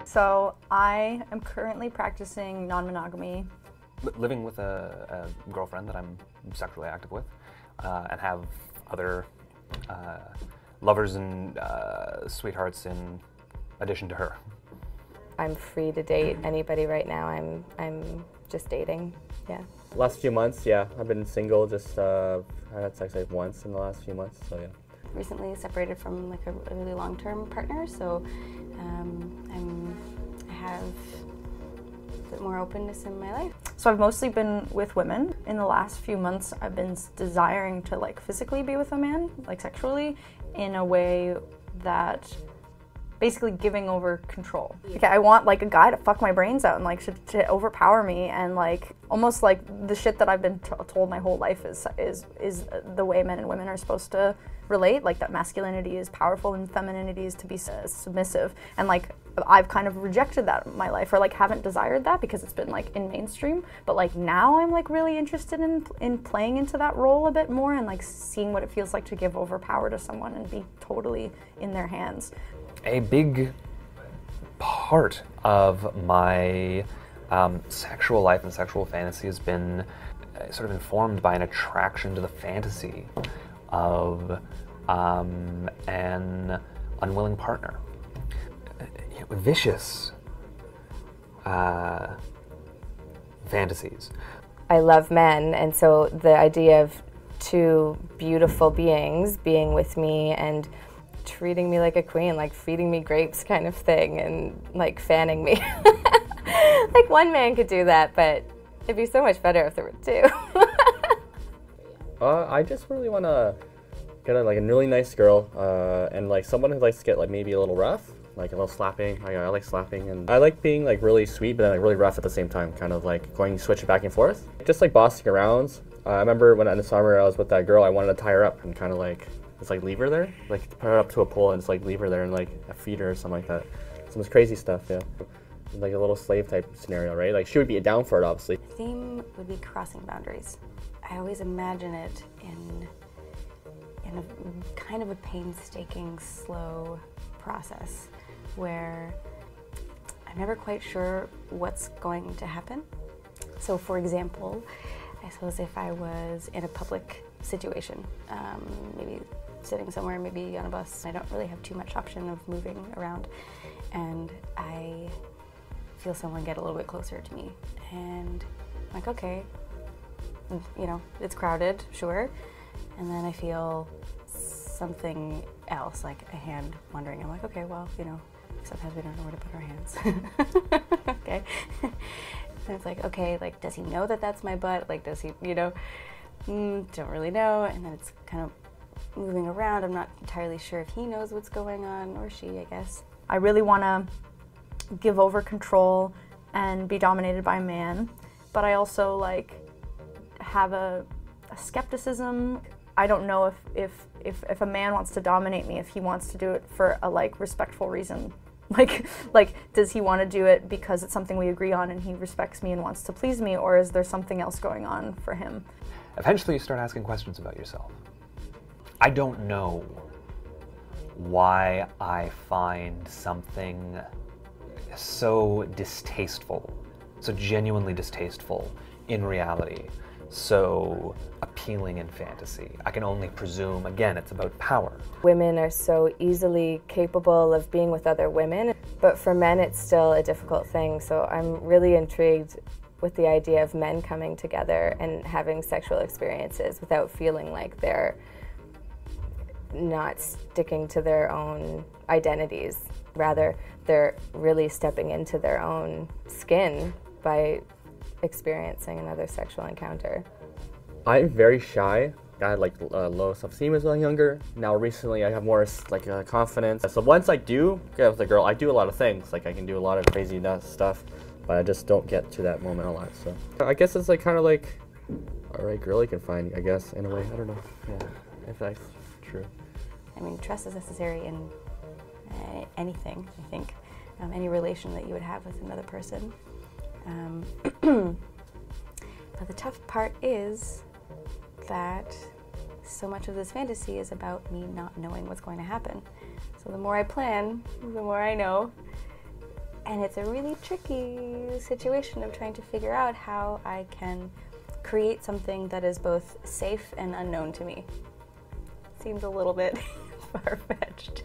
So I am currently practicing non-monogamy. Living with a girlfriend that I'm sexually active with, and have other lovers and sweethearts in addition to her. I'm free to date anybody right now. I'm just dating, yeah. Last few months, yeah, I've been single. Just I had sex like once in the last few months, so yeah. Recently separated from like a really long-term partner, so I have a bit more openness in my life. So I've mostly been with women. In the last few months, I've been desiring to like physically be with a man, like sexually, in a way that basically giving over control. Okay, I want like a guy to fuck my brains out and like to overpower me, and like almost like the shit that I've been told my whole life is the way men and women are supposed to relate, like that masculinity is powerful and femininity is to be submissive, and like I've kind of rejected that in my life, or like haven't desired that because it's been like in mainstream, but like now I'm like really interested in playing into that role a bit more and like seeing what it feels like to give over power to someone and be totally in their hands. A big part of my sexual life and sexual fantasy has been sort of informed by an attraction to the fantasy of an unwilling partner. Vicious fantasies. I love men, and so the idea of two beautiful beings being with me and treating me like a queen, like feeding me grapes kind of thing, and like fanning me. Like one man could do that, but it'd be so much better if there were two. I just really want to get a really nice girl, and like someone who likes to get like maybe a little rough, like a little slapping. I like slapping, and I like being like really sweet, but then like really rough at the same time, kind of like switch back and forth. Just like bossing around. I remember when in the summer I was with that girl, I wanted to tie her up and kind of like just like leave her there, like put her up to a pole and just like leave her there and like feed her or something like that. Some crazy stuff, yeah. Like a little slave type scenario, right? Like she would be down for it, obviously. The theme would be crossing boundaries. I always imagine it in a kind of a painstaking, slow process where I'm never quite sure what's going to happen. So for example, I suppose if I was in a public situation, maybe sitting somewhere, maybe on a bus, I don't really have too much option of moving around, and I feel someone get a little bit closer to me, and I'm like, okay, you know, it's crowded, sure, and then I feel something else, like a hand wandering. I'm like, okay, well, you know, sometimes we don't know where to put our hands. Okay. And it's like, okay, like, does he know that that's my butt? Like, does he, you know, don't really know. And then it's kind of moving around. I'm not entirely sure if he knows what's going on, or she, I guess. I really want to give over control and be dominated by a man, but I also like have a skepticism. I don't know if a man wants to dominate me, if he wants to do it for a like respectful reason. Like, does he want to do it because it's something we agree on and he respects me and wants to please me, or is there something else going on for him? Eventually you start asking questions about yourself. I don't know why I find something so distasteful, so genuinely distasteful in reality, so appealing in fantasy. I can only presume, again, it's about power. Women are so easily capable of being with other women, but for men it's still a difficult thing. So I'm really intrigued with the idea of men coming together and having sexual experiences without feeling like they're not sticking to their own identities. Rather, they're really stepping into their own skin by experiencing another sexual encounter. I'm very shy. I had like low self-esteem as I was younger. Now recently I have more like confidence. So once I do get with a girl, I do a lot of things. Like I can do a lot of crazy stuff, but I just don't get to that moment a lot. So I guess it's like kind of like a right girl you can find, I guess, in a way. I don't know. Yeah, if that's true. I mean, trust is necessary in anything, I think. Any relation that you would have with another person. But the tough part is that so much of this fantasy is about me not knowing what's going to happen. So the more I plan, the more I know And it's a really tricky situation of trying to figure out how I can create something that is both safe and unknown to me. Seems a little bit far-fetched.